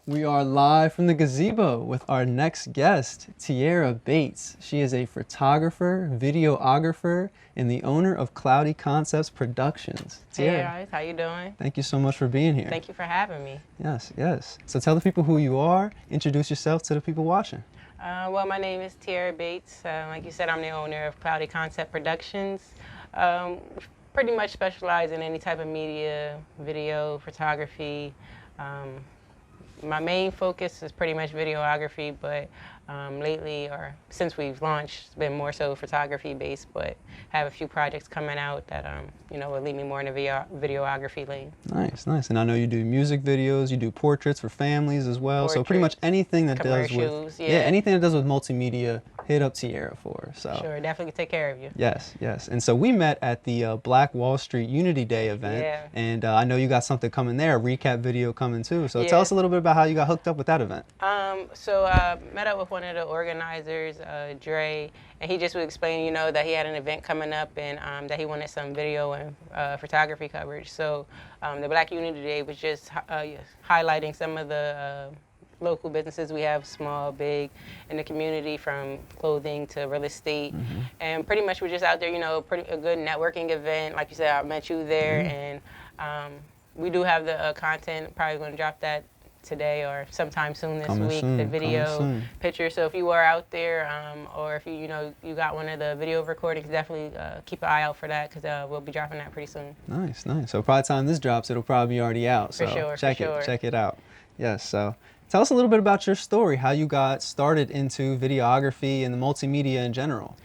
We are live from the Gazebo with our next guest, Tiarra Bates. She is a photographer, videographer, and the owner of Cloudy Concepts Productions. Hey guys, how you doing? Thank you so much for being here. Thank you for having me. Yes, yes. So tell the people who you are, introduce yourself to the people watching. Well, my name is Tiarra Bates. Like you said, I'm the owner of Cloudy Concept Productions. Pretty much specialize in any type of media, video, photography. My main focus is pretty much videography, but lately, or since we've launched, it's been more so photography based, but have a few projects coming out that will lead me more in the videography lane. Nice, nice. And I know you do music videos, you do portraits for families as well. So pretty much anything that does with anything that does with multimedia, hit up Tiarra for. So sure, definitely take care of you. Yes, yes. And so we met at the Black Wall Street Unity Day event, and I know you got something coming there, a recap video coming too. So tell us a little bit about how you got hooked up with that event. So I met up with one of the organizers, Dre, and he just was explaining, that he had an event coming up and that he wanted some video and photography coverage. So the Black Unity Day was just highlighting some of the local businesses we have, small, big, in the community, from clothing to real estate. And pretty much we're just out there, a good networking event. Like you said, I met you there, and we do have the content, probably going to drop that today or sometime soon this week, the video, picture. So if you are out there, or if you got one of the video recordings, definitely keep an eye out for that, because we'll be dropping that pretty soon. Nice, nice. So by the time this drops, it'll probably be already out. So for sure, check it out. Yes. So tell us a little bit about your story, how you got started into videography and the multimedia in general.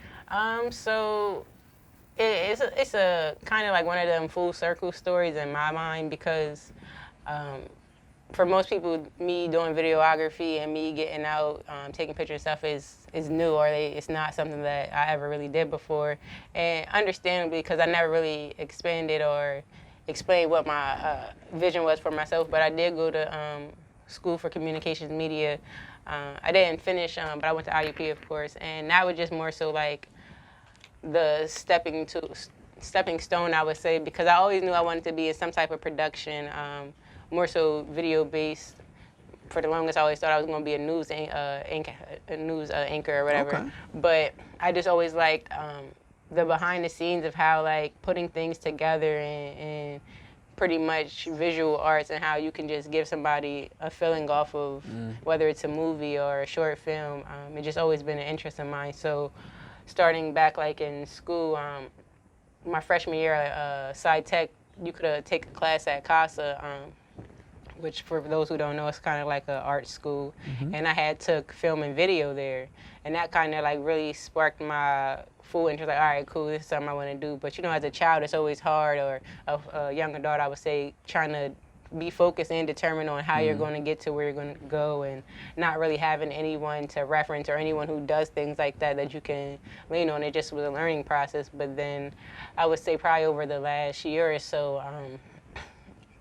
So it's a kind of like one of them full circle stories in my mind, because for most people, me doing videography and me getting out, taking pictures and stuff is new, or it's not something that I ever really did before. And understandably, because I never really expanded or explained what my vision was for myself, but I did go to school for communications media. I didn't finish, but I went to IUP, of course, and that was just more so like the stepping stone, I would say, because I always knew I wanted to be in some type of production, more so video based. For the longest, I always thought I was going to be a news anchor or whatever. Okay. But I just always liked the behind the scenes of how, like, putting things together and pretty much visual arts, and how you can just give somebody a feeling off of whether it's a movie or a short film. It's just always been an interest of mine. So starting back like in school, my freshman year, Sci Tech, you could take a class at CASA, which for those who don't know, it's kind of like an art school. And I took film and video there, and that kind of like really sparked my full interest. Like, all right, cool, this is something I want to do. But as a child, it's always hard, or a young adult, I would say, trying to be focused and determined on how you're going to get to where you're going to go, and not really having anyone to reference or anyone who does things like that you can lean on. It just was a learning process. But then I would say probably over the last year or so,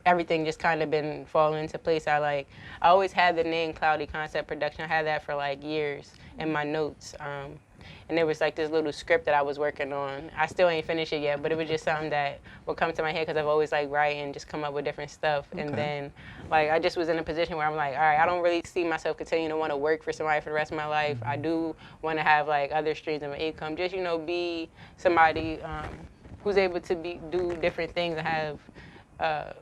everything just kind of been falling into place. I always had the name Cloudy Concept Production. I had that for like years in my notes. And there was like this little script that I was working on. I still ain't finished it yet, but it was just something that would come to my head, because I've always liked writing, just come up with different stuff. Okay. And then I just was in a position where I'm like, all right, I don't really see myself continuing to want to work for somebody for the rest of my life. I do want to have like other streams of income, just be somebody who's able to do different things and have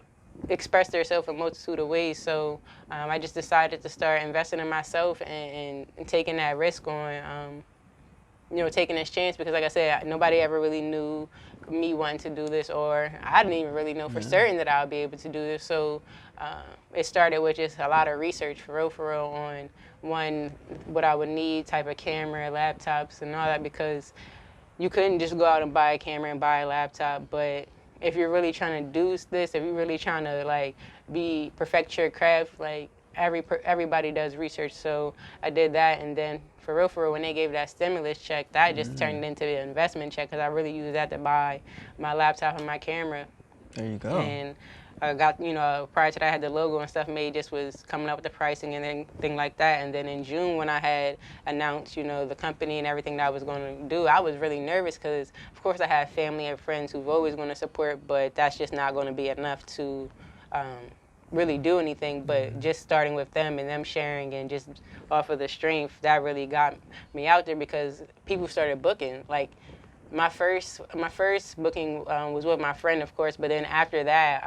express themselves in a multitude of ways. So I just decided to start investing in myself and taking that risk on, taking this chance, because like I said, nobody ever really knew me wanting to do this, or I didn't even really know for certain that I would be able to do this. So it started with just a lot of research, for real, on what I would need, type of camera, laptops, and all that, because you couldn't just go out and buy a camera and buy a laptop. But if you're really trying to do this, if you're really trying to perfect your craft, like everybody does research. So I did that, and then for real, when they gave that stimulus check, that just turned into an investment check, because I really used that to buy my laptop and my camera. There you go. And I got, prior to that, I had the logo and stuff made, just was coming up with the pricing and thing like that. And then in June, when I had announced, the company and everything that I was going to do, I was really nervous, because, of course, I have family and friends who've always going to support, but that's just not going to be enough to really do anything, but just starting with them and them sharing and just off of the strength, that really got me out there because people started booking. Like my first booking was with my friend, of course, but then after that,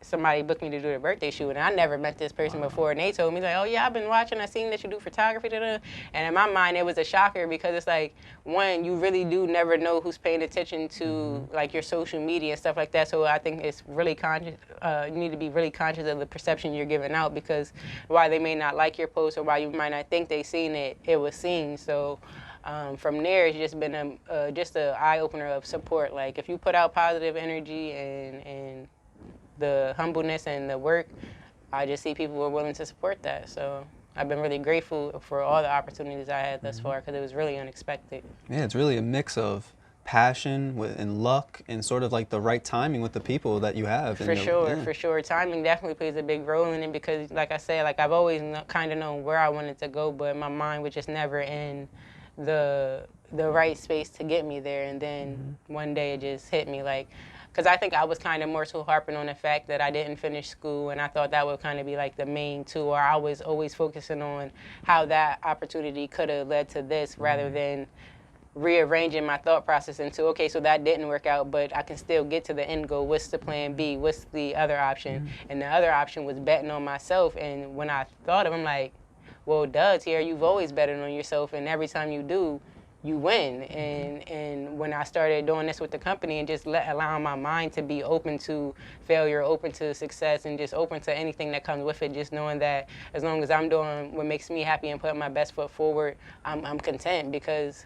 somebody booked me to do a birthday shoot, and I never met this person before, and they told me like, oh yeah, I've been watching, I seen that you do photography, and in my mind it was a shocker because it's like, one, you really do never know who's paying attention to like your social media and stuff like that, so I think it's really conscious, you need to be really conscious of the perception you're giving out, because while they may not like your post or while you might not think they seen it, it was seen. So from there, it's just been just an eye-opener of support. Like if you put out positive energy and the humbleness and the work, I just see people were willing to support that. So I've been really grateful for all the opportunities I had thus far because it was really unexpected. Yeah, it's really a mix of passion and luck and sort of like the right timing with the people that you have. For sure. Timing definitely plays a big role in it because, like I said, like I've always kind of known where I wanted to go, but my mind was just never in the right space to get me there. And then one day it just hit me, like, because I think I was kind of more so harping on the fact that I didn't finish school, and I thought that would kind of be like the main two, or I was always focusing on how that opportunity could have led to this rather than rearranging my thought process into, okay, so that didn't work out, but I can still get to the end goal. What's the plan B? What's the other option? And the other option was betting on myself. And when I thought of it, I'm like, well, duh, Tiarra, you've always betted on yourself, and every time you do, you win. And when I started doing this with the company and just allowing my mind to be open to failure, open to success, and just open to anything that comes with it, just knowing that as long as I'm doing what makes me happy and putting my best foot forward, I'm content. Because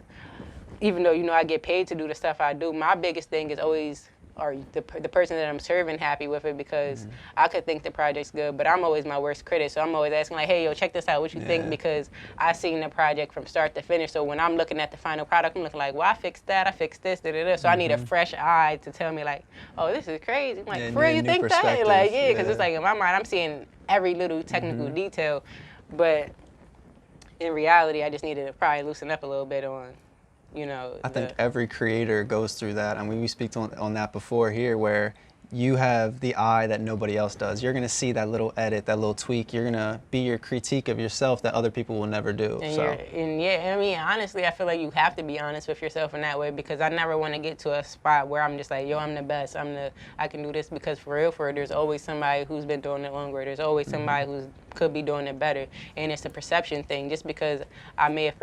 even though, you know, I get paid to do the stuff I do, my biggest thing is always, are the person that I'm serving happy with it? Because I could think the project's good, but I'm always my worst critic. So I'm always asking like, hey, yo, check this out, what you think? Because I seen the project from start to finish. So when I'm looking at the final product, I'm looking like, well, I fixed that, I fixed this, da-da-da. So I need a fresh eye to tell me like, oh, this is crazy. I'm like, for real, you think that? Like, yeah, because it's like in my mind, I'm seeing every little technical detail. But in reality, I just needed to probably loosen up a little bit on, you know, I think every creator goes through that. I mean, we speak on that before here, where you have the eye that nobody else does. You're going to see that little edit, that little tweak. You're going to be your critique of yourself that other people will never do. And yeah, I mean, honestly, I feel like you have to be honest with yourself in that way, because I never want to get to a spot where I'm just like, yo, I'm the best. I can do this, because for real, there's always somebody who's been doing it longer. There's always somebody who could be doing it better. And it's a perception thing. Just because I may have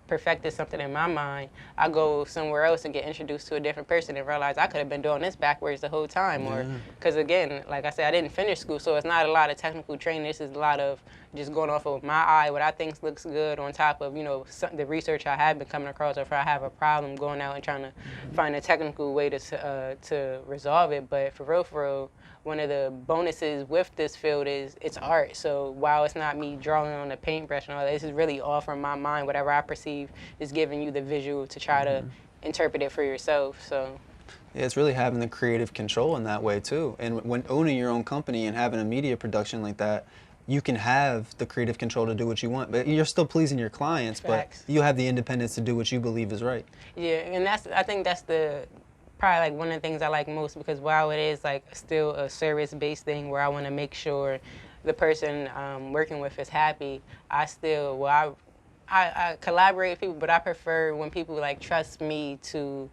perfected something in my mind, I go somewhere else and get introduced to a different person and realize I could have been doing this backwards the whole time. Or because again, like I said, I didn't finish school, so it's not a lot of technical training. This is a lot of just going off of my eye, what I think looks good, on top of, you know, the research I have been coming across. Or if I have a problem, going out and trying to find a technical way to resolve it. But for real, one of the bonuses with this field is it's art. So while it's not me drawing on a paintbrush and all that, this is really all from my mind. Whatever I perceive is giving you the visual to try to interpret it for yourself. So yeah, it's really having the creative control in that way too. And when owning your own company and having a media production like that, you can have the creative control to do what you want, but you're still pleasing your clients. Facts. But you have the independence to do what you believe is right. Yeah, and I think that's probably like one of the things I like most, because while it is like still a service-based thing where I want to make sure the person I'm working with is happy, I collaborate with people, but I prefer when people like trust me to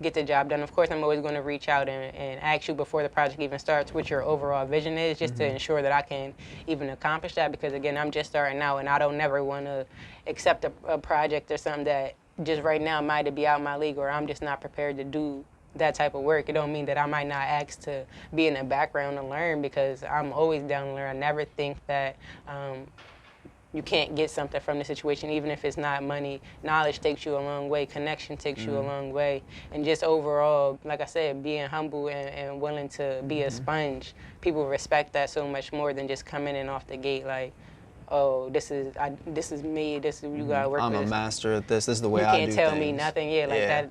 get the job done. Of course, I'm always going to reach out and ask you before the project even starts what your overall vision is, just to ensure that I can even accomplish that, because again, I'm just starting out and I don't never want to accept a project or something that just right now might be out my league, or I'm just not prepared to do that type of work. It don't mean that I might not ask to be in the background and learn, because I'm always down to learn. I never think that you can't get something from the situation, even if it's not money. Knowledge takes you a long way. Connection takes you a long way. And just overall, like I said, being humble and willing to be a sponge, people respect that so much more than just coming in off the gate like, oh, this is me, you gotta work with. I'm a master at this. This is the way I do things. You can't tell me nothing.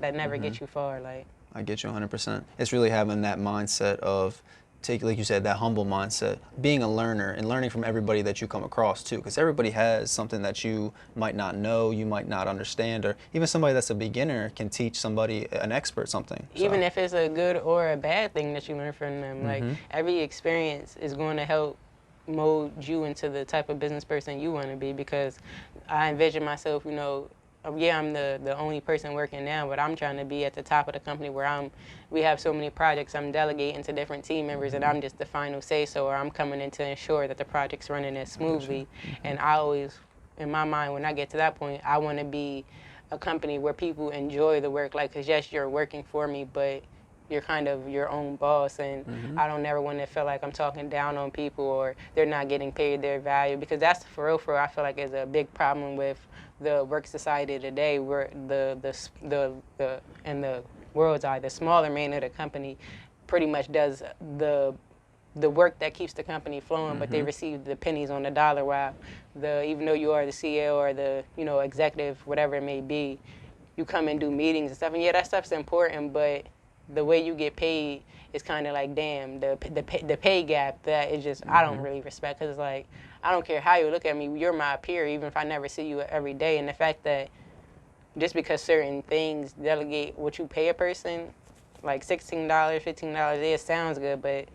That never gets you far. Like, I get you 100%. It's really having that mindset of take, like you said, that humble mindset, being a learner and learning from everybody that you come across too, because everybody has something that you might not know, you might not understand, or even somebody that's a beginner can teach somebody, an expert, something. Even if it's a good or a bad thing that you learn from them, like every experience is going to help mold you into the type of business person you want to be, because I envision myself, you know, yeah, I'm the only person working now, but I'm trying to be at the top of the company where we have so many projects, I'm delegating to different team members and I'm just the final say-so, or I'm coming in to ensure that the project's running as smoothly. And I always, in my mind, when I get to that point, I want to be a company where people enjoy the work, like, because yes, you're working for me, but you're kind of your own boss, and I don't ever want to feel like I'm talking down on people or they're not getting paid their value, because that's for real, I feel like is a big problem with the work society today, where in the world's eye, the smaller man of the company pretty much does the work that keeps the company flowing, but they receive the pennies on the dollar, while even though you are the CEO or the, you know, executive, whatever it may be, you come and do meetings and stuff, and yeah, that stuff's important, but the way you get paid is kind of like, damn, the pay gap, that is just, I don't really respect, because it's like, I don't care how you look at me, you're my peer, even if I never see you every day. And the fact that just because certain things delegate what you pay a person, like $16, $15, it sounds good, but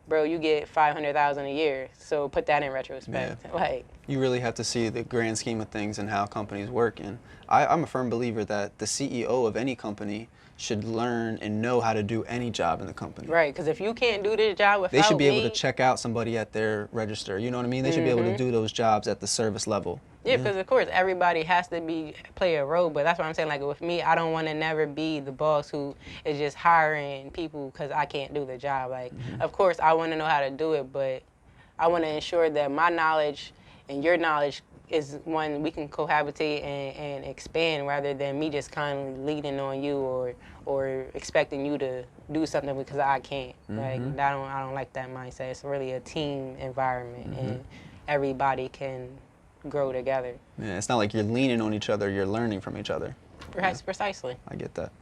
bro, you get $500,000 a year. So put that in retrospect. Yeah. Like, you really have to see the grand scheme of things and how companies work. And I'm a firm believer that the CEO of any company should learn and know how to do any job in the company. Right, because if you can't do this job without they should be me, able to check out somebody at their register. You know what I mean? They should be able to do those jobs at the service level. Yeah, because of course everybody has to play a role, but that's what I'm saying. Like with me, I don't want to never be the boss who is just hiring people because I can't do the job. Like, of course I want to know how to do it, but I want to ensure that my knowledge and your knowledge is one we can cohabitate and expand, rather than me just kind of leaning on you or expecting you to do something because I can't. Like, I don't like that mindset. It's really a team environment, and everybody can grow together. Yeah, it's not like you're leaning on each other, you're learning from each other. Precisely. I get that.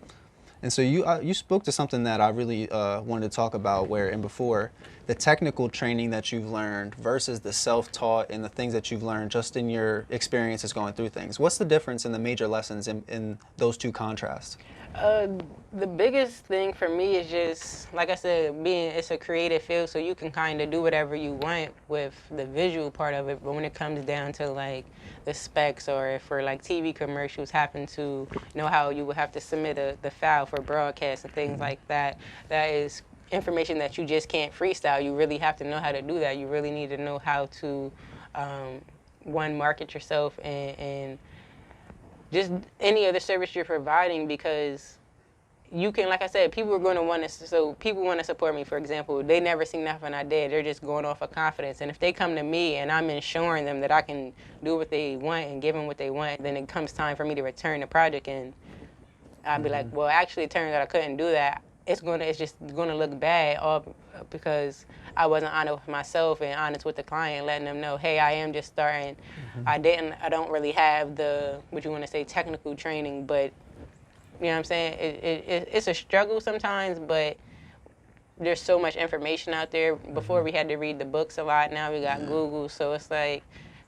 And so you spoke to something that I really wanted to talk about, before, the technical training that you've learned versus the self-taught and the things that you've learned just in your experiences going through things. What's the difference in the major lessons in those two contrasts? The biggest thing for me is just, like I said, it's a creative field, so you can kind of do whatever you want with the visual part of it, but when it comes down to like the specs, or if for like TV commercials happen to know how you would have to submit the file for broadcast and things like that, that is information that you just can't freestyle. You really have to know how to do that. You really need to know how to, market yourself and just any other service you're providing, because you can, like I said, people are going to want to, so people want to support me, for example. They never seen nothing I did. They're just going off of confidence. And if they come to me and I'm ensuring them that I can do what they want and give them what they want, then it comes time for me to return the project, and I'll be like, well, actually, it turns out I couldn't do that. It's just going to look bad, all because I wasn't honest with myself and honest with the client, letting them know, hey, I am just starting. I don't really have the, what you want to say, technical training, but you know what I'm saying? It's a struggle sometimes, but there's so much information out there. Before we had to read the books a lot, now we got Google, so it's like,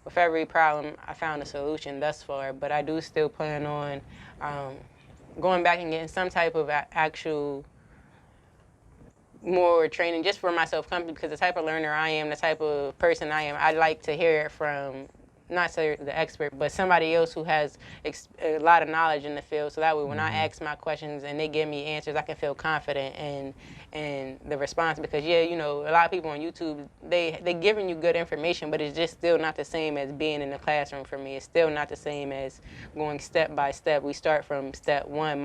with every problem, I found a solution thus far, but I do still plan on going back and getting some type of actual more training just for myself, because the type of learner I am, the type of person I am, I like to hear it from, not say the expert, but somebody else who has a lot of knowledge in the field, so that way when I ask my questions and they give me answers, I can feel confident in the response. Because yeah, you know, a lot of people on YouTube, they giving you good information, but it's just still not the same as being in the classroom for me. It's still not the same as going step by step. We start from step one.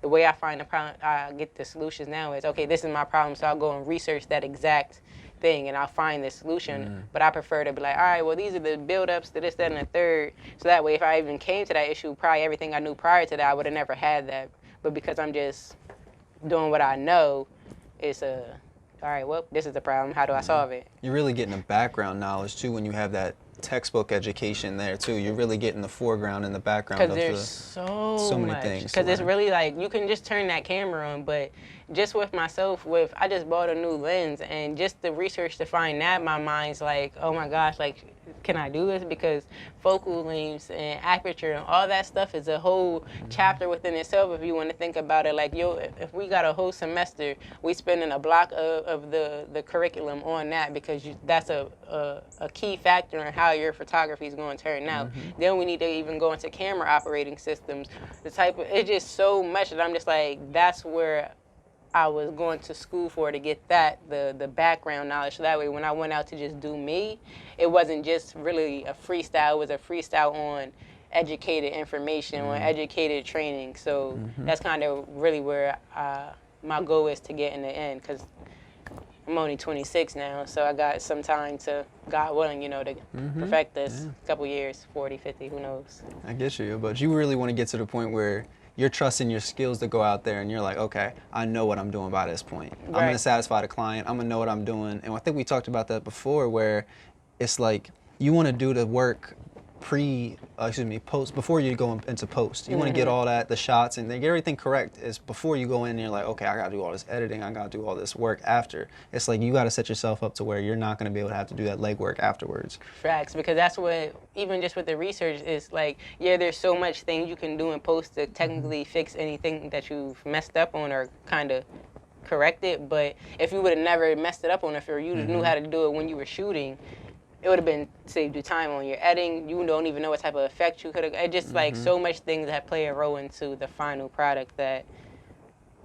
The way I find the problem, I get the solutions now is, okay, this is my problem, so I'll go and research that exact thing and I'll find the solution. But I prefer to be like, all right, well, these are the build-ups to this, that, and the third. So that way, if I even came to that issue, probably everything I knew prior to that, I would have never had that. But because I'm just doing what I know, it's all right, well, this is the problem. How do I solve it? You're really getting a background knowledge, too, when you have that textbook education there too. You're really getting the foreground and the background Because of there's so many much. things. Because it's really like you can just turn that camera on, but just with myself, I just bought a new lens, and just the research to find that, my mind's like, oh my gosh, like, can I do this? Because focal lengths and aperture and all that stuff is a whole chapter within itself if you want to think about it. Like, if we got a whole semester, we spending a block of the curriculum on that, because that's a key factor in how your photography is going to turn out. Then we need to even go into camera operating systems. It's just so much that I'm just like, that's where I was going to school for, to get the background knowledge. So that way when I went out to just do me, it wasn't just really a freestyle. It was a freestyle on educated information, on educated training. So that's kind of really where my goal is to get in the end, because I'm only 26 now, so I got some time to, God willing, to perfect this. Couple years, 40, 50, who knows. I get you, but you really want to get to the point where you're trusting your skills to go out there and you're like, okay, I know what I'm doing by this point. Right. I'm going to satisfy the client. I'm going to know what I'm doing. And I think we talked about that before, where it's like you want to do the work post, before you go into post. You want to get all the shots and get everything correct is before you go in and you're like, okay, I got to do all this editing. I got to do all this work after. It's like you got to set yourself up to where you're not going to be able to have to do that legwork afterwards. Facts, because that's what, even just with the research, is like, yeah, there's so much things you can do in post to technically fix anything that you've messed up on or kind of correct it. But if you would have never messed it up on it, or you knew how to do it when you were shooting, it would have been saved you time on your editing. You don't even know what type of effect you could have. It's just like so much things that play a role into the final product that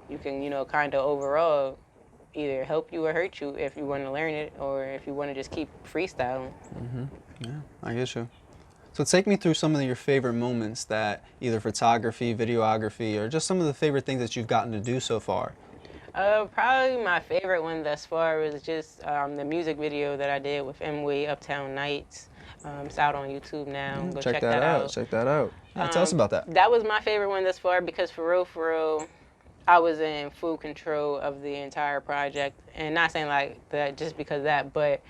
you can, kind of overall either help you or hurt you if you want to learn it, or if you want to just keep freestyling. Yeah, I get you. So take me through some of your favorite moments that either photography, videography, or just some of the favorite things that you've gotten to do so far. Probably my favorite one thus far was just the music video that I did with MW, Uptown Nights. It's out on YouTube now. Go check that out. Check that out. Tell us about that. That was my favorite one thus far, because for real, I was in full control of the entire project. And not saying like that just because of that, but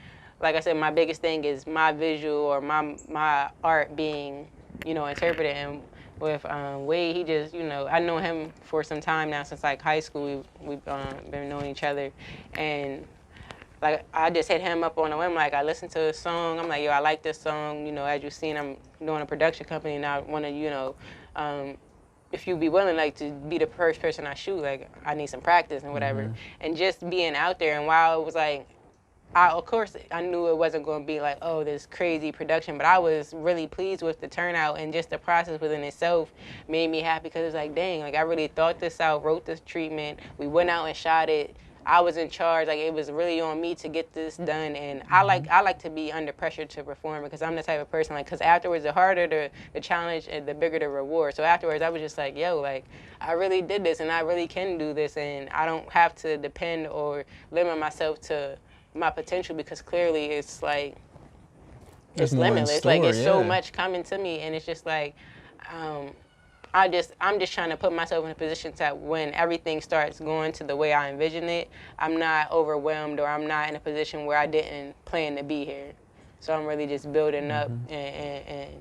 like I said, my biggest thing is my visual or my art being, interpreted. And with Wade, he just, I know him for some time now, since like high school. We've been knowing each other, and like I just hit him up on a whim. Like, I listened to a song, I'm like, yo, I like this song. As you've seen, I'm doing a production company, and I want to, if you'd be willing, like, to be the first person I shoot, like, I need some practice and whatever. And just being out there, and while it was like, of course, I knew it wasn't going to be like, oh, this crazy production, but I was really pleased with the turnout, and just the process within itself made me happy, because it's like, dang, like, I really thought this out, wrote this treatment, we went out and shot it. I was in charge. Like, it was really on me to get this done, and I like to be under pressure to perform, because I'm the type of person, like, because afterwards, the harder the challenge and the bigger the reward. So afterwards, I was just like, yo, like, I really did this, and I really can do this, and I don't have to depend or limit myself to my potential, because clearly it's like, it's limitless. Like, it's so much coming to me, and it's just like, I'm just trying to put myself in a position that when everything starts going to the way I envision it, I'm not overwhelmed, or I'm not in a position where I didn't plan to be here. So I'm really just building up and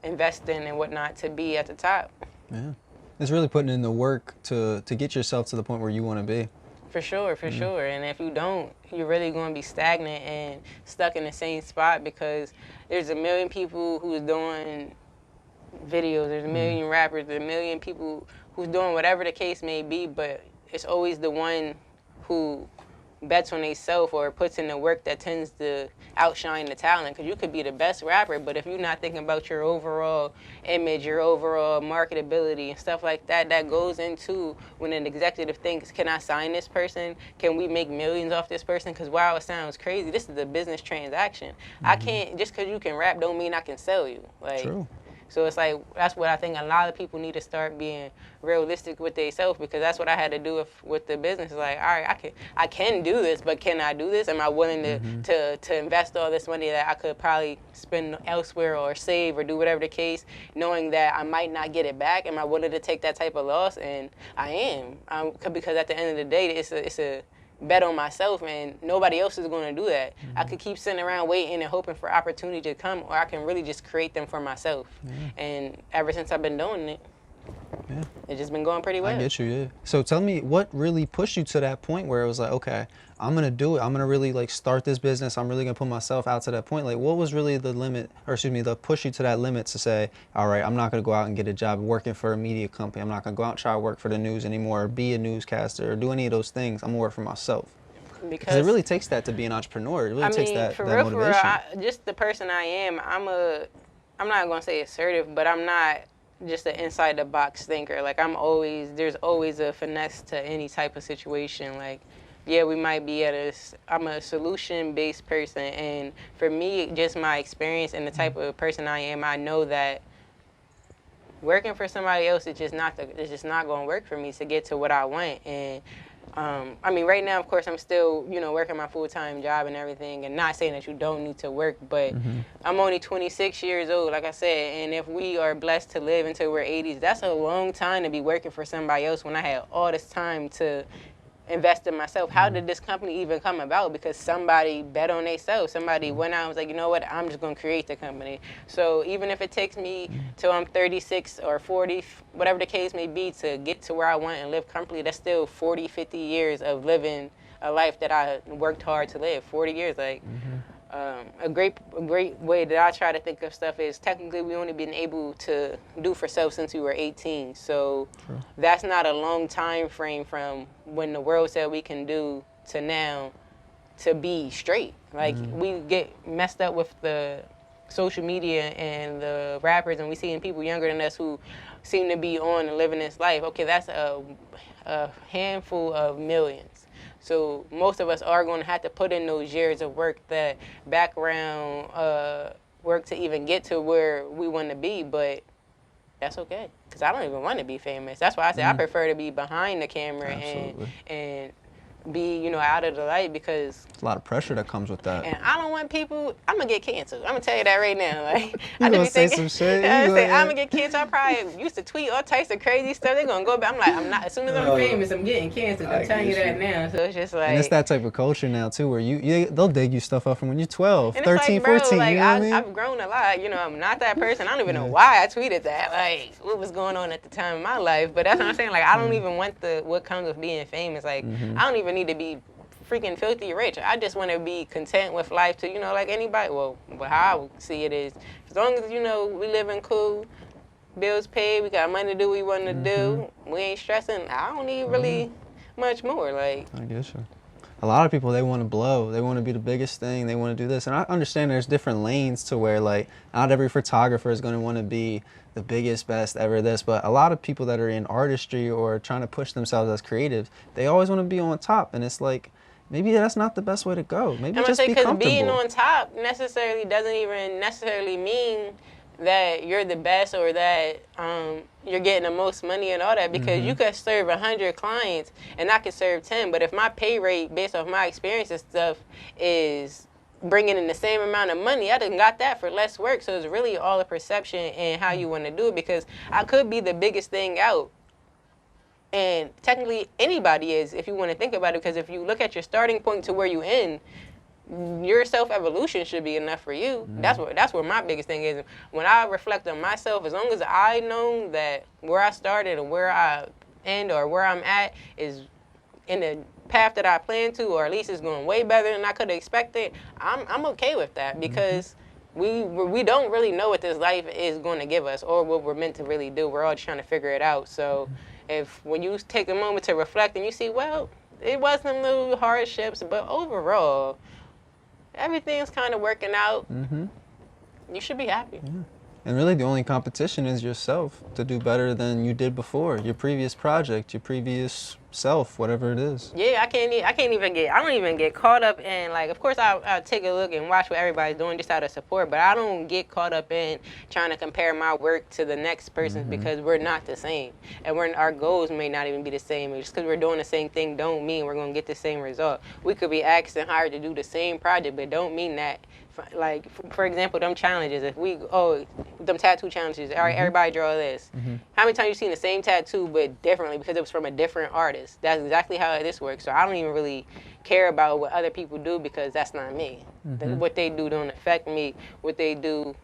investing and whatnot to be at the top. Yeah, it's really putting in the work to get yourself to the point where you want to be. For sure. And if you don't, you're really going to be stagnant and stuck in the same spot, because there's a million people who's doing videos, there's a million rappers, there's a million people who's doing whatever the case may be, but it's always the one who bets on themselves or puts in the work that tends to outshine the talent. Because you could be the best rapper, but if you're not thinking about your overall image, your overall marketability and stuff like that, that goes into when an executive thinks, can I sign this person? Can we make millions off this person? Because while it sounds crazy, this is a business transaction. I can't, just because you can rap don't mean I can sell you. Like, True. So it's like, that's what I think a lot of people need to start being realistic with themselves, because that's what I had to do with the business. It's like, all right, I can do this, but can I do this? Am I willing to invest all this money that I could probably spend elsewhere or save or do whatever the case, knowing that I might not get it back? Am I willing to take that type of loss? And I am, because at the end of the day, it's a bet on myself, and nobody else is going to do that. I could keep sitting around waiting and hoping for opportunity to come, or I can really just create them for myself. And ever since I've been doing it, it's just been going pretty well. I get you, yeah. So tell me, what really pushed you to that point where it was like, okay, I'm gonna do it. I'm gonna really like start this business. I'm really gonna put myself out to that point. Like, what was really the limit, or excuse me, the push you to that limit to say, all right, I'm not gonna go out and get a job working for a media company. I'm not gonna go out and try to work for the news anymore, or be a newscaster, or do any of those things. I'm gonna work for myself. Because it really takes that to be an entrepreneur. It really takes that motivation. For real, just the person I am, I'm not gonna say assertive, but I'm not just an inside the box thinker. Like, there's always a finesse to any type of situation. Like, yeah, we might be I'm a solution-based person, and for me, just my experience and the type of person I am, I know that working for somebody else it's just not going to work for me to get to what I want. And I mean, right now, of course, I'm still, working my full-time job and everything, and not saying that you don't need to work, but I'm only 26 years old, like I said, and if we are blessed to live until we're 80s, that's a long time to be working for somebody else when I had all this time to invest in myself. How did this company even come about? Because somebody bet on themselves. Somebody went out and was like, you know what, I'm just going to create the company. So even if it takes me till I'm 36 or 40, whatever the case may be, to get to where I want and live comfortably, that's still 40, 50 years of living a life that I worked hard to live. 40 years, like, a great way that I try to think of stuff is technically we only been able to do for self since we were 18. So that's not a long time frame from when the world said we can do to now to be straight. Like, we get messed up with the social media and the rappers, and we seeing people younger than us who seem to be on and living this life. Okay, that's a handful of millions. So most of us are going to have to put in those years of work, that background work to even get to where we want to be, but that's okay. Because I don't even want to be famous. That's why I say I prefer to be behind the camera and be, out of the light, because there's a lot of pressure that comes with that. And I don't want people, I'm going to get canceled. I'm going to tell you that right now. Like, you going to say some shit? I'm going to get canceled. I probably used to tweet all types of crazy stuff. They're going to go back. I'm like, I'm not, as soon as I'm famous, I'm getting canceled. I'm telling you that now. So it's just like. And it's that type of culture now, too, where they'll dig you stuff up from when you're 12, and 13, it's like, 14. Like, you know what I mean? I've grown a lot. I'm not that person. I don't even know why I tweeted that. Like, what was going on at the time of my life. But that's what I'm saying. Like, I don't even want what comes with being famous. Like, I don't even need to be freaking filthy rich. I just want to be content with life to, like anybody. Well, how I see it is, as long as, we living cool, bills paid, we got money to do what we want to do, we ain't stressing, I don't need really much more. Like, I guess so. A lot of people, they want to blow. They want to be the biggest thing. They want to do this. And I understand there's different lanes to where, like, not every photographer is going to want to be the biggest, best ever this. But a lot of people that are in artistry or trying to push themselves as creatives, they always want to be on top. And it's like, maybe that's not the best way to go. Maybe just be comfortable. Because being on top necessarily doesn't even necessarily mean that you're the best or that you're getting the most money and all that, because you could serve 100 clients and I could serve 10. But if my pay rate, based off my experience and stuff, is bringing in the same amount of money, I done got that for less work. So it's really all a perception and how you want to do it, because I could be the biggest thing out. And technically, anybody is, if you want to think about it, because if you look at your starting point to where you end, your self-evolution should be enough for you. That's where my biggest thing is. When I reflect on myself, as long as I know that where I started and where I end or where I'm at is in the path that I plan to, or at least it's going way better than I could have expected, I'm okay with that, because we don't really know what this life is going to give us or what we're meant to really do. We're all trying to figure it out. So when you take a moment to reflect and you see, well, it was some little hardships, but overall, everything's kind of working out, you should be happy. Yeah. And really the only competition is yourself to do better than you did before, your previous project, your previous self, whatever it is. Yeah, I don't even get caught up in, like, of course I'll take a look and watch what everybody's doing just out of support, but I don't get caught up in trying to compare my work to the next person's, because we're not the same. And our goals may not even be the same. Just because we're doing the same thing don't mean we're going to get the same result. We could be asked and hired to do the same project, but don't mean that. Like, for example, them challenges, them tattoo challenges, all right, everybody draw this. How many times you seen the same tattoo but differently because it was from a different artist? That's exactly how this works. So I don't even really care about what other people do because that's not me. What they do don't affect me. What they do,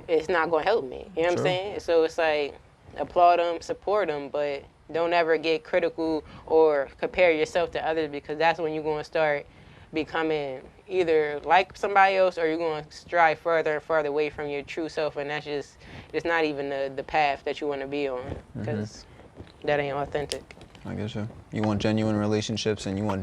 it's not going to help me. You know what I'm saying? So it's like, applaud them, support them, but don't ever get critical or compare yourself to others, because that's when you're going to start becoming either like somebody else, or you're going to strive further and further away from your true self, and that's just, it's not even the path that you want to be on, because that ain't authentic. I guess so. You want genuine relationships, and you want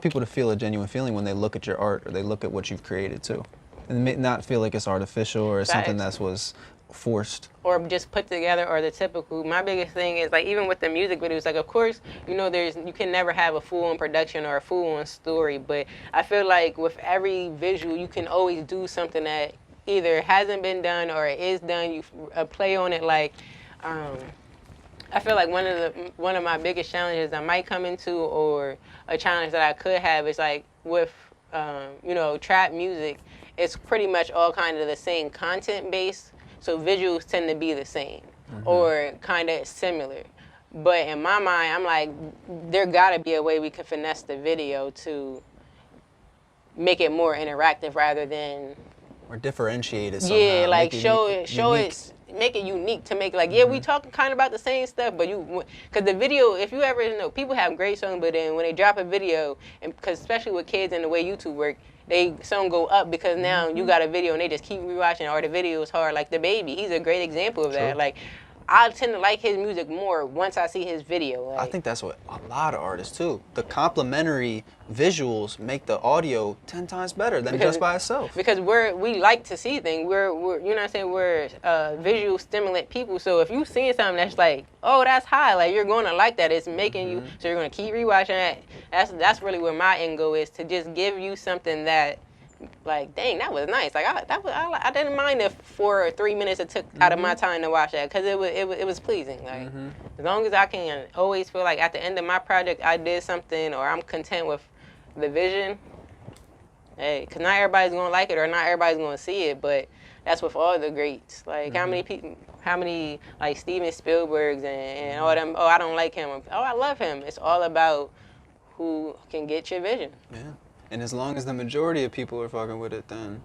people to feel a genuine feeling when they look at your art or they look at what you've created too, and not feel like it's artificial or something that was forced or just put together, or the typical. My biggest thing is, like, even with the music videos, like, of course, you know, you can never have a full-on production or a full-on story, but I feel like with every visual you can always do something that either hasn't been done or is done. You play on it. Like, I feel like one of my biggest challenges I might come into, or a challenge that I could have, is like with you know, trap music, it's pretty much all kind of the same content base. So visuals tend to be the same or kind of similar. But in my mind, I'm like, there gotta be a way we can finesse the video to make it more interactive rather than... Or differentiate it somehow. Yeah, like show unique. it, make it unique to make, like, yeah, we talking kind of about the same stuff, but because the video, if you ever know, people have great songs, but then when they drop a video, and because especially with kids and the way YouTube work, they song go up because now you got a video and they just keep rewatching, or the video is hard. Like The Baby, he's a great example of that. Like, I tend to like his music more once I see his video. Like, I think that's what a lot of artists too. The complementary visuals make the audio 10 times better than just by itself. Because we like to see things. We're you know what I'm saying, we're visual stimulant people. So if you seeing something that's like, oh, that's high, like, you're gonna like that. It's making you, so you're gonna keep rewatching that. That's really where my end goal is, to just give you something that, like, dang, that was nice. Like, I didn't mind if 4 or 3 minutes it took out of my time to watch that, because it was pleasing. Like, as long as I can always feel like at the end of my project I did something, or I'm content with the vision. Hey, because not everybody's gonna like it, or not everybody's gonna see it, but that's with all the greats. Like, how many like Steven Spielbergs and all them, oh, I don't like him, oh, I love him. It's all about who can get your vision. Yeah. And as long as the majority of people are fucking with it, then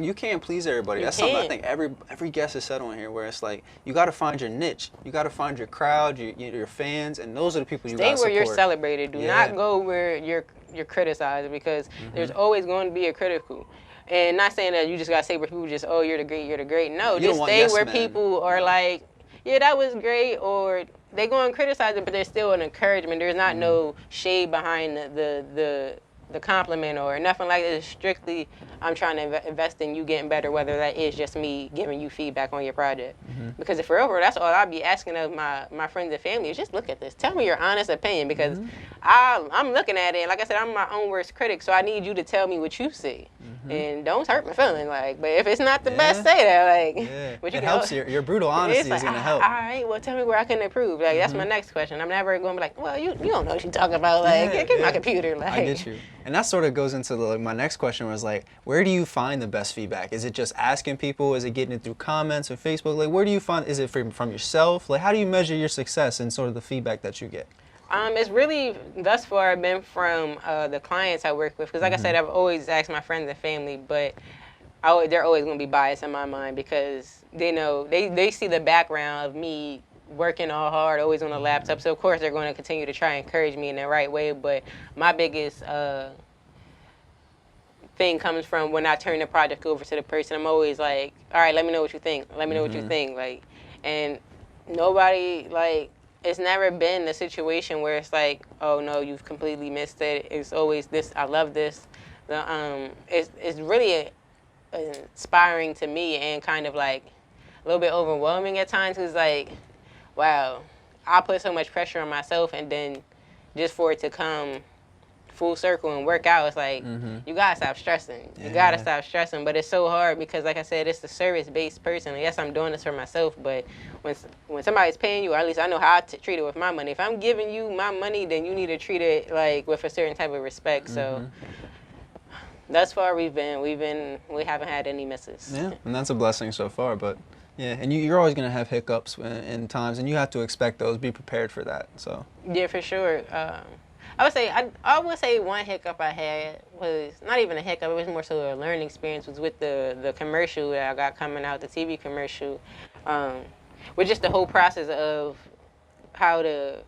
you can't please everybody. That's something I think every guest has said on here, where it's like, you got to find your niche. You got to find your crowd, your fans, and those are the people you got to support. Stay where you're celebrated. Do not go where you're criticized, because there's always going to be a critical. And not saying that you just got to say where people just, oh, you're the great. No, just stay where people are like, yeah, that was great, or they go and criticize it, but there's still an encouragement. There's not no shade behind the compliment or nothing like that. It's strictly, I'm trying to invest in you getting better, whether that is just me giving you feedback on your project. Because if forever, that's all I'll be asking of my friends and family, is just look at this. Tell me your honest opinion, because I'm looking at it, and like I said, I'm my own worst critic, so I need you to tell me what you see. And don't hurt my feelings, like, but if it's not the best, say that, like. But it helps. Your brutal honesty is going to help. All right, well, tell me where I can improve. Like, that's my next question. I'm never going to be like, well, you don't know what you're talking about. Like, get my computer. Like, I get you. And that sort of goes into my next question, was like, where do you find the best feedback? Is it just asking people? Is it getting it through comments or Facebook? Like, where do you find, is it from yourself? Like, how do you measure your success and sort of the feedback that you get? It's really, thus far, been from the clients I work with. Because like I said, I've always asked my friends and family, but they're always going to be biased in my mind, because they know, they see the background of me working all hard, always on the laptop. So, of course, they're going to continue to try and encourage me in the right way. But my biggest thing comes from when I turn the project over to the person. I'm always like, all right, let me know what you think. Let me know what you think. Like, and nobody, like, it's never been a situation where it's like, oh, no, you've completely missed it. It's always this, I love this. It's really inspiring to me, and kind of like a little bit overwhelming at times, because, like, wow, I put so much pressure on myself, and then just for it to come full circle and work out, it's like, you gotta stop stressing. You gotta stop stressing. But it's so hard, because, like I said, it's a service-based person. Yes, I'm doing this for myself, but when somebody's paying you, or at least I know how to treat it with my money. If I'm giving you my money, then you need to treat it like with a certain type of respect. So thus far, we haven't had any misses. Yeah, and that's a blessing so far. But yeah, and you're always gonna have hiccups in times, and you have to expect those. Be prepared for that. So yeah, for sure. I would say one hiccup I had was not even a hiccup. It was more so a learning experience. Was with the commercial that I got coming out, the TV commercial, um, with just the whole process of how to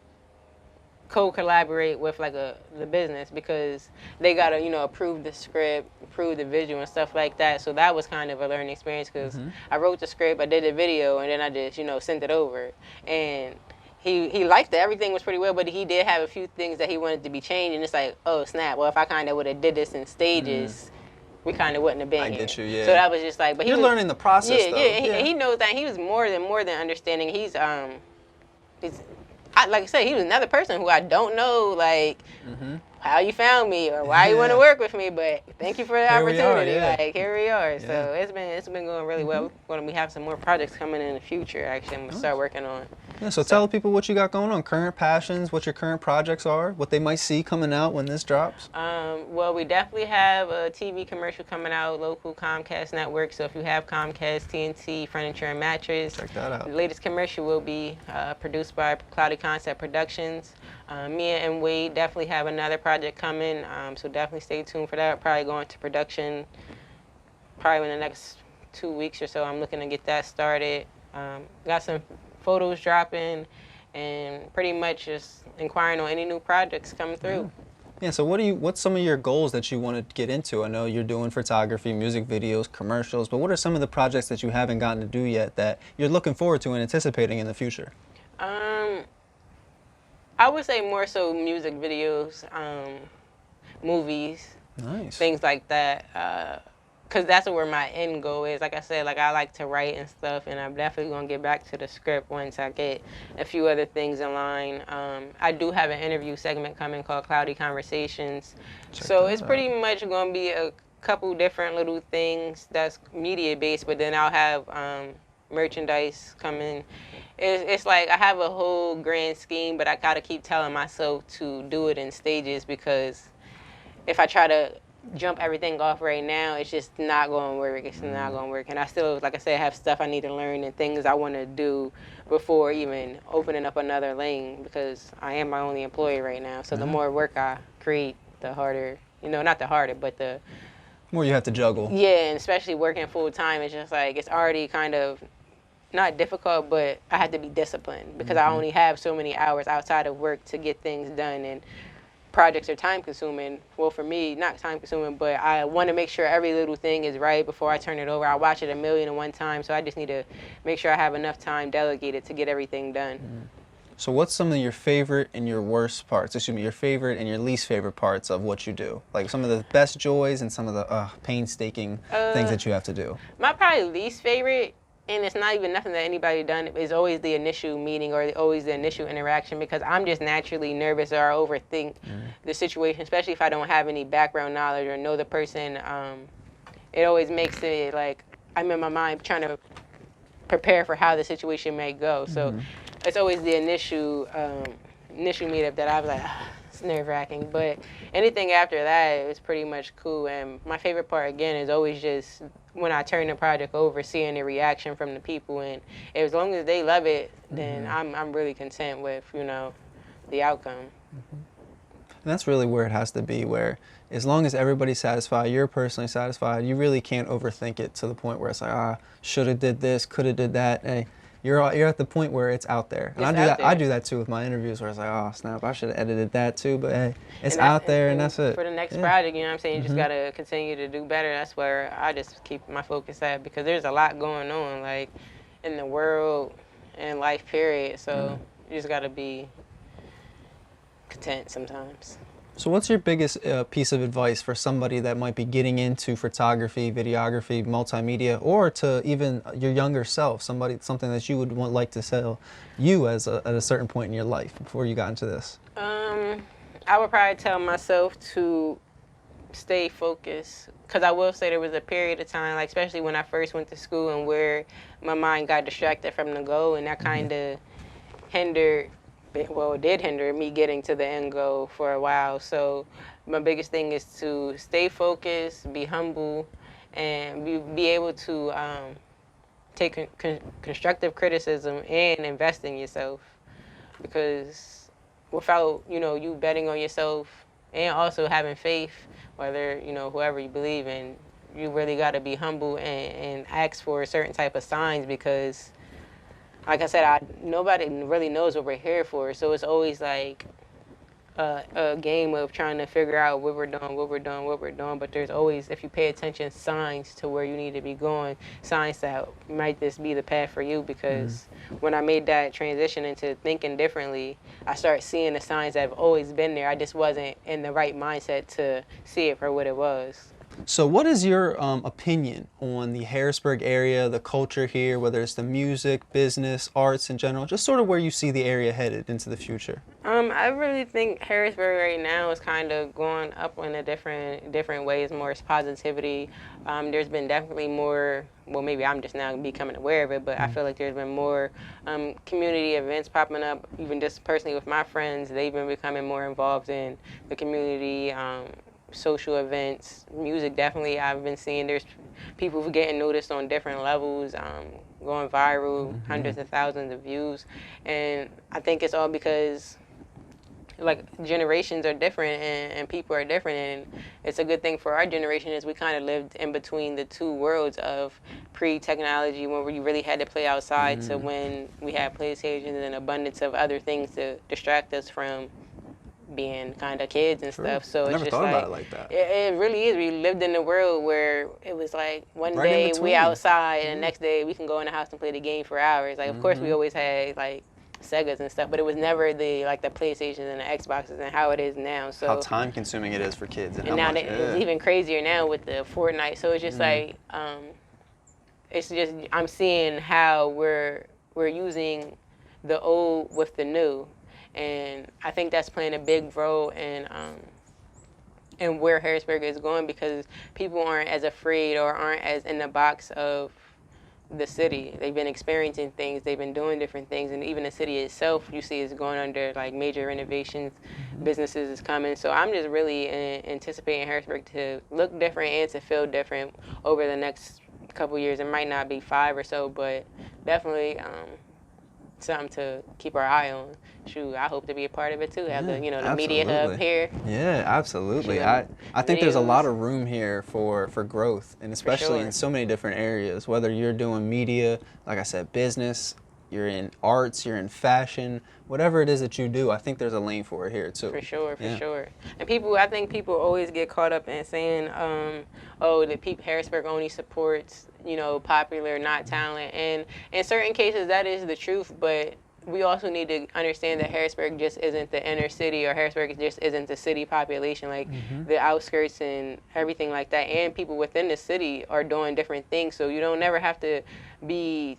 co-collaborate with like the business, because they gotta approve the script, approve the visual and stuff like that. So that was kind of a learning experience because I wrote the script, I did the video, and then I just sent it over, and he liked it. Everything was pretty well, but he did have a few things that he wanted to be changed, and it's like, oh snap, well if I kind of would have did this in stages, we kind of wouldn't have been I here. get you, yeah. So that was just like, but you're learning the process, yeah, though. Yeah, he knows that. He was more than understanding. He's like I said, he was another person who I don't know, like, how you found me or why you want to work with me, but thank you for the opportunity. Like, here we are. So it's been going really well. We have some more projects coming in the future, actually, I'm going to start working on. Yeah, so tell people what you got going on, current passions, what your current projects are, what they might see coming out when this drops. Well, we definitely have a TV commercial coming out, local Comcast network. So if you have Comcast, TNT, Furniture and Mattress, check that out. The latest commercial will be produced by Cloudy Concept Productions. Mia and Wade definitely have another project coming, so definitely stay tuned for that. Probably going to production probably in the next 2 weeks or so. I'm looking to get that started. Got some photos dropping, and pretty much just inquiring on any new projects coming through. Yeah, so what's some of your goals that you want to get into? I know you're doing photography, music videos, commercials, but what are some of the projects that you haven't gotten to do yet that you're looking forward to and anticipating in the future? I would say more so music videos, movies, things like that. Because that's where my end goal is. Like I said, like I like to write and stuff, and I'm definitely going to get back to the script once I get a few other things in line. I do have an interview segment coming called Cloudy Conversations. So it's pretty much going to be a couple different little things that's media-based, but then I'll have merchandise coming. It's like I have a whole grand scheme, but I got to keep telling myself to do it in stages, because if I try to jump everything off right now, it's just not going to work. It's not going to work. And I still, like I said, have stuff I need to learn and things I want to do before even opening up another lane, because I am my only employee right now. So the more work I create, the harder, not the harder, but the more you have to juggle. Yeah, and especially working full time, it's just like, it's already kind of not difficult, but I have to be disciplined, because I only have so many hours outside of work to get things done, and projects are time consuming. Well, for me, not time consuming, but I want to make sure every little thing is right before I turn it over. I watch it 1,000,001 times, so I just need to make sure I have enough time delegated to get everything done. So what's some of your favorite and your worst parts, your favorite and your least favorite parts of what you do? Like some of the best joys and some of the painstaking things that you have to do. My probably least favorite, and it's not even nothing that anybody done, is always the initial meeting or always the initial interaction, because I'm just naturally nervous or I overthink the situation, especially if I don't have any background knowledge or know the person. It always makes it like I'm in my mind trying to prepare for how the situation may go. So it's always the initial meetup that I was like, it's nerve-wracking. But anything after that is pretty much cool. And my favorite part, again, is always just when I turn the project over, seeing the reaction from the people. And as long as they love it, then I'm really content with, the outcome. And that's really where it has to be, where as long as everybody's satisfied, you're personally satisfied, you really can't overthink it to the point where it's like, should have did this, could have did that. Hey, you're at the point where it's out there. And I do that too with my interviews, where it's like, oh snap, I should have edited that too, but hey, it's out there, and that's it. For the next project, you just got to continue to do better. That's where I just keep my focus at, because there's a lot going on, like, in the world and life period. So you just got to be content sometimes. So what's your biggest piece of advice for somebody that might be getting into photography, videography, multimedia, or to even your younger self, something that you would like to sell you at a certain point in your life before you got into this? I would probably tell myself to stay focused, because I will say there was a period of time, like especially when I first went to school, and where my mind got distracted from the goal, and that kind of it did hinder me getting to the end goal for a while. So my biggest thing is to stay focused, be humble, and be able to take constructive criticism and invest in yourself, because without, you know, you betting on yourself and also having faith, whether, you know, whoever you believe in, you really got to be humble and ask for a certain type of signs because, like I said, nobody really knows what we're here for. So it's always like a game of trying to figure out what we're doing, what we're doing, what we're doing. But there's always, if you pay attention, signs to where you need to be going, signs that might just be the path for you. Because when I made that transition into thinking differently, I started seeing the signs that have always been there. I just wasn't in the right mindset to see it for what it was. So what is your opinion on the Harrisburg area, the culture here, whether it's the music, business, arts in general, just sort of where you see the area headed into the future? I really think Harrisburg right now is kind of going up in a different ways, more positivity. There's been definitely more, well, maybe I'm just now becoming aware of it, but I feel like there's been more community events popping up, even just personally with my friends. They've been becoming more involved in the community, social events, music. Definitely, I've been seeing there's people getting noticed on different levels, going viral, hundreds of thousands of views, and I think it's all because like generations are different and people are different, and it's a good thing for our generation is we kind of lived in between the two worlds of pre-technology when we really had to play outside to when we had PlayStations and an abundance of other things to distract us from being kind of kids and stuff. So I it's never just thought like, about it like that. it really is. We lived in a world where it was like one Right in day we between. outside and the next day we can go in the house and play the game for hours. Like, of course we always had like Segas and stuff, but it was never the PlayStations and the Xboxes and how it is now. So How time consuming it is for kids, and and how now much, it's even crazier now with the Fortnite. So it's just like it's just I'm seeing how we're using the old with the new, and I think that's playing a big role in where Harrisburg is going because people aren't as afraid or aren't as in the box of the city. They've been experiencing things, they've been doing different things, and even the city itself, you see, is going under like major renovations. Businesses is coming, so I'm just really anticipating Harrisburg to look different and to feel different over the next couple years. It might not be 5 or so, but definitely something to keep our eye on. Shoot, I hope to be a part of it too. Have the the media hub here. Yeah, absolutely. Shoot, I think there's a videos. lot of room here for growth, and especially sure. in so many different areas. Whether you're doing media, like I said, business, you're in arts, you're in fashion, whatever it is that you do, I think there's a lane for it here too. For sure, Yeah. sure. And I think people always get caught up in saying, oh, Harrisburg only supports, popular, not talent. And in certain cases, that is the truth, but we also need to understand that Harrisburg just isn't the inner city, or Harrisburg just isn't the city population. Like the outskirts and everything like that, and people within the city are doing different things. So you don't never have to be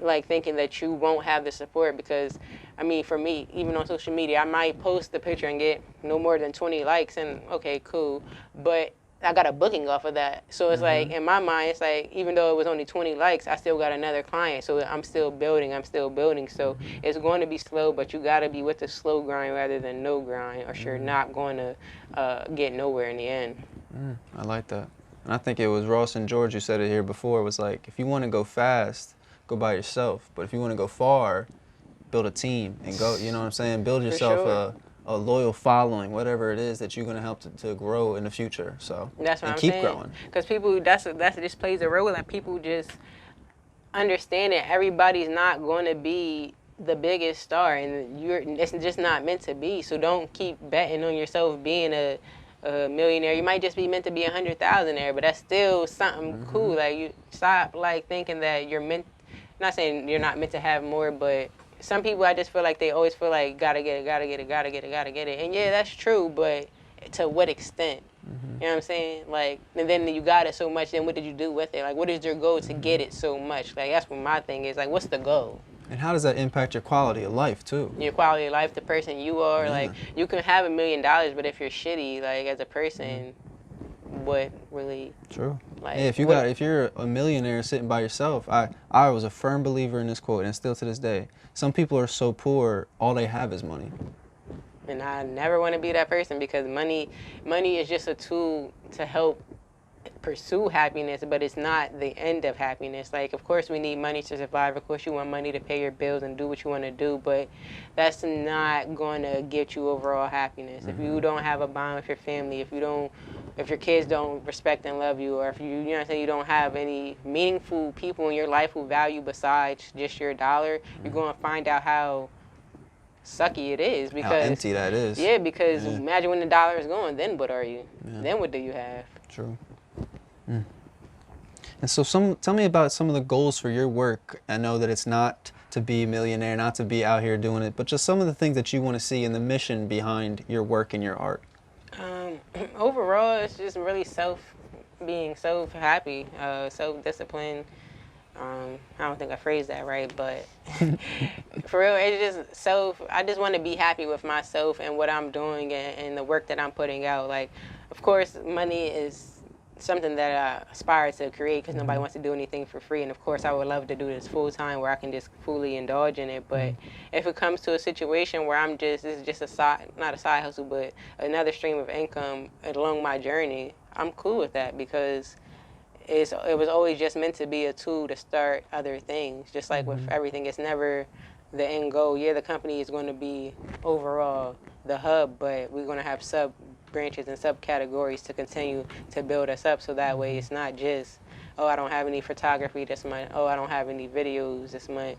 like thinking that you won't have the support, because I mean, for me, even on social media, I might post the picture and get no more than 20 likes, and okay, cool, but I got a booking off of that. So it's like, in my mind, it's like, even though it was only 20 likes, I still got another client. So I'm still building. So it's going to be slow, but you got to be with the slow grind rather than no grind, or you're not going to get nowhere in the end. I like that. And I think it was Ross and George who said it here before. It was like, if you want to go fast, go by yourself. But if you want to go far, build a team and go, you know what I'm saying? Build yourself sure. a loyal following, whatever it is that you're going to help to grow in the future. So That's what and I'm keep saying. growing. Because people, that's just plays a role, and people just understand that everybody's not going to be the biggest star, and it's just not meant to be. So don't keep betting on yourself being a millionaire. You might just be meant to be 100,000-aire, but that's still something cool. Like, you stop like thinking that you're meant. Not saying you're not meant to have more, but some people, I just feel like they always feel like gotta get it, gotta get it, gotta get it, gotta get it. And yeah, that's true, but to what extent? You know what I'm saying? Like, and then you got it so much, then what did you do with it? Like, what is your goal to get it so much? Like, that's what my thing is. Like, what's the goal? And how does that impact your quality of life too? Your quality of life, the person you are. Like, you can have $1 million, but if you're shitty, like, as a person, what really? True. Like, Yeah, if you're a millionaire sitting by yourself, I was a firm believer in this quote, and still to this day. Some people are so poor, all they have is money. And I never want to be that person, because money is just a tool to help pursue happiness, but it's not the end of happiness. Like, of course we need money to survive, of course you want money to pay your bills and do what you want to do, but that's not going to get you overall happiness. If you don't have a bond with your family, if your kids don't respect and love you, or if you know what I'm saying, you don't have any meaningful people in your life who value besides just your dollar, you're going to find out how sucky it is, because how empty that is. Yeah, because imagine when the dollar is gone, then what are you? Then what do you have? True. And so tell me about some of the goals for your work. I know that it's not to be a millionaire, not to be out here doing it, but just some of the things that you want to see and the mission behind your work and your art. Overall, it's just really being self-happy, self-disciplined. I don't think I phrased that right, but for real, it's just I just want to be happy with myself and what I'm doing and the work that I'm putting out. Like, of course, money is something that I aspire to create, because nobody wants to do anything for free. And of course, I would love to do this full time where I can just fully indulge in it. But if it comes to a situation where this is just not a side hustle, but another stream of income along my journey, I'm cool with that, because it was always just meant to be a tool to start other things. Just like with everything, it's never the end goal. Yeah, the company is going to be overall the hub, but we're going to have sub branches and subcategories to continue to build us up, so that way it's not just, oh, I don't have any photography this month, oh, I don't have any videos this month,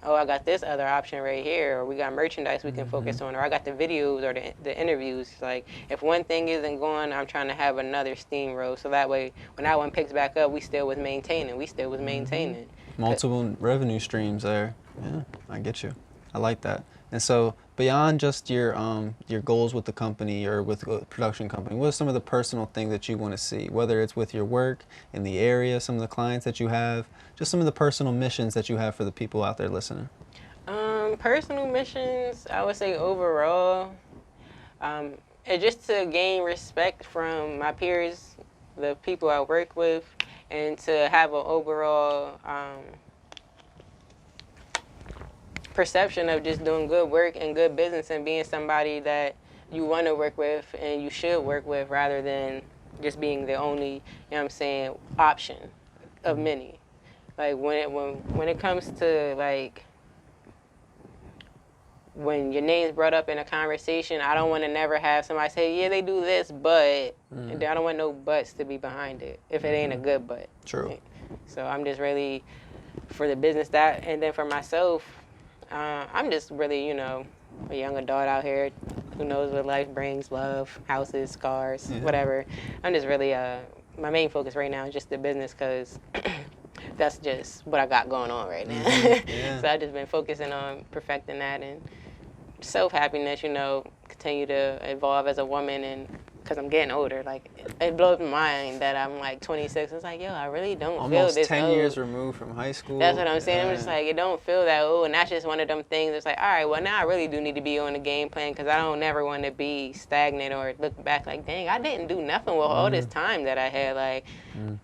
oh, I got this other option right here, or we got merchandise we can focus on, or I got the videos or the interviews. Like, if one thing isn't going, I'm trying to have another steamroll, so that way when that one picks back up, we still was maintaining. Multiple revenue streams there. Yeah, I get you. I like that. And so beyond just your goals with the company or with the production company, what are some of the personal things that you want to see, whether it's with your work in the area, some of the clients that you have, just some of the personal missions that you have for the people out there listening? Personal missions, I would say overall, it's just to gain respect from my peers, the people I work with, and to have an overall perception of just doing good work and good business and being somebody that you want to work with and you should work with, rather than just being the only, you know what I'm saying, option of many. Like, when it comes to, like, when your name's brought up in a conversation, I don't want to never have somebody say, yeah, they do this, but I don't want no buts to be behind it if it ain't a good but. True. So I'm just really, for the business that, and then for myself, I'm just really, a young adult out here who knows what life brings: love, houses, cars, whatever. I'm just really, my main focus right now is just the business, because that's just what I got going on right now. So I've just been focusing on perfecting that, and self-happiness, continue to evolve as a woman, and because I'm getting older, like, it blows my mind that I'm like 26. It's like, yo, I really don't feel this almost 10 old. years removed from high school. That's what I'm saying. I'm just like, it don't feel that old, and that's just one of them things. It's like, all right, well, now I really do need to be on the game plan, because I don't never want to be stagnant or look back like, dang, I didn't do nothing with all this time that I had. Like,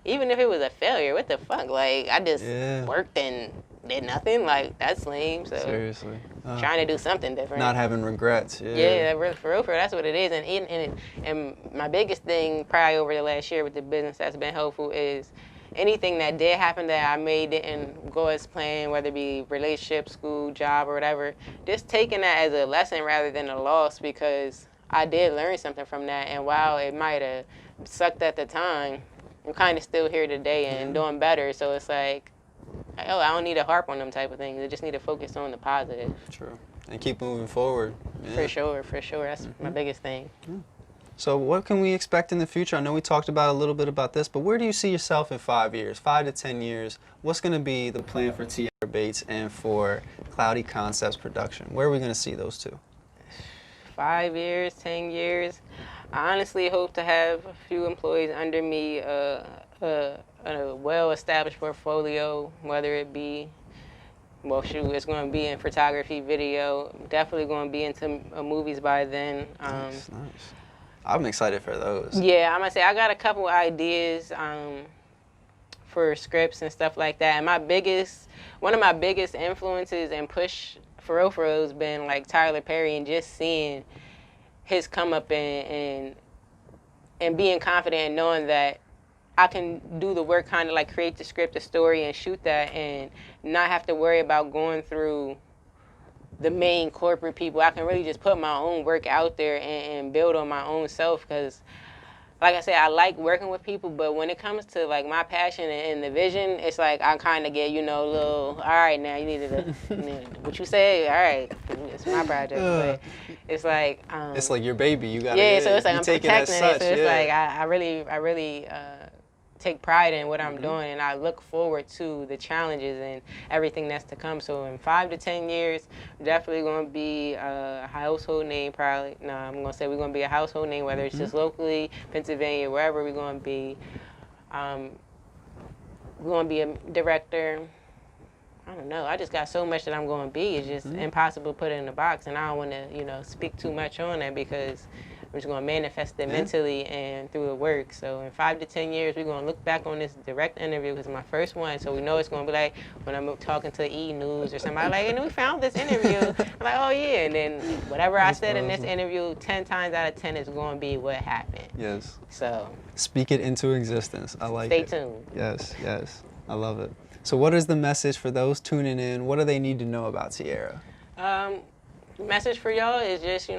even if it was a failure, what the fuck? Like, I just worked and did nothing. Like, that's lame. So seriously, trying to do something different. Not having regrets. For real, that's what it is. And my biggest thing probably over the last year with the business that's been helpful is anything that did happen that I made didn't go as planned, whether it be relationship, school, job, or whatever, just taking that as a lesson rather than a loss, because I did learn something from that. And while it might have sucked at the time, I'm kind of still here today and doing better. So it's like, oh, I don't need to harp on them type of things. I just need to focus on the positive. True. And keep moving forward. For sure. That's my biggest thing. So what can we expect in the future? I know we talked about a little bit about this, but where do you see yourself in 5 years, 5 to 10 years? What's going to be the plan for Tiarra Bates and for Cloudy Concepts Production? Where are we going to see those two? 5 years, 10 years. I honestly hope to have a few employees under me, a well-established portfolio, whether it be, it's going to be in photography, video, definitely going to be into movies by then. Nice. I'm excited for those. Yeah, I'm going to say I got a couple ideas for scripts and stuff like that. And one of my biggest influences and push for real has been like Tyler Perry, and just seeing his come up and being confident and knowing that I can do the work, kind of like create the script, the story, and shoot that, and not have to worry about going through the main corporate people. I can really just put my own work out there and build on my own self, because like I said, I like working with people, but when it comes to like my passion and the vision, it's like I kind of get, a little, all right, now you needed to, what you say, all right, it's my project, but it's like, it's like your baby. You gotta, yeah, so it's like you I'm take protecting it as it, so such. it's like I really take pride in what I'm doing, and I look forward to the challenges and everything that's to come. So in 5 to 10 years, we're definitely going to be a household name, probably. No, I'm going to say we're going to be a household name, whether it's just locally, Pennsylvania, wherever we're going to be. We're going to be a director. I don't know. I just got so much that I'm going to be. It's just impossible to put it in a box, and I don't want to, speak too much on that, because I'm just going to manifest it mentally and through the work. So in 5 to 10 years, we're going to look back on this direct interview, because it's my first one. So we know it's going to be like when I'm talking to E! News or somebody, like, and we found this interview. I'm like, oh, yeah. And then whatever I said in this interview, 10 times out of 10 is going to be what happened. Yes. So speak it into existence. I like it. Stay tuned. Yes, yes. I love it. So what is the message for those tuning in? What do they need to know about Tiarra? Message for y'all is just,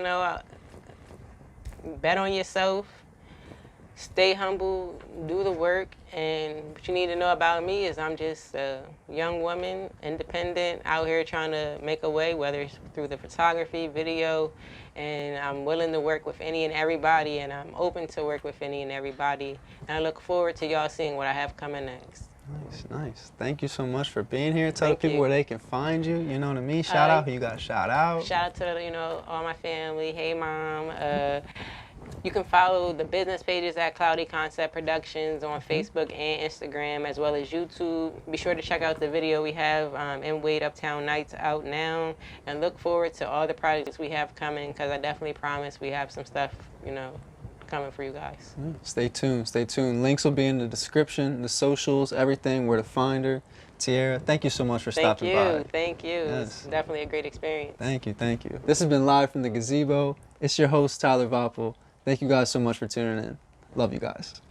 bet on yourself, stay humble, do the work, and what you need to know about me is I'm just a young woman, independent, out here trying to make a way, whether it's through the photography, video, and I'm willing to work with any and everybody, and I'm open to work with any and everybody, and I look forward to y'all seeing what I have coming next. Nice, nice. Thank you so much for being here. Tell the Thank people you. where they can find you. You know what I mean? Shout out who you got to shout out. Shout out to, all my family. Hey, Mom. You can follow the business pages at Cloudy Concept Productions on Facebook and Instagram, as well as YouTube. Be sure to check out the video we have in Wade Uptown Nights out now, and look forward to all the projects we have coming, because I definitely promise we have some stuff, coming for you guys. Stay tuned, stay tuned. Links will be in the description, the socials, everything, where to find her. Tiarra, thank you so much for stopping by. Thank you. Yes. It's definitely a great experience. Thank you, thank you. This has been live from the Gazebo. It's your host, Tyler Voppel. Thank you guys so much for tuning in. Love you guys.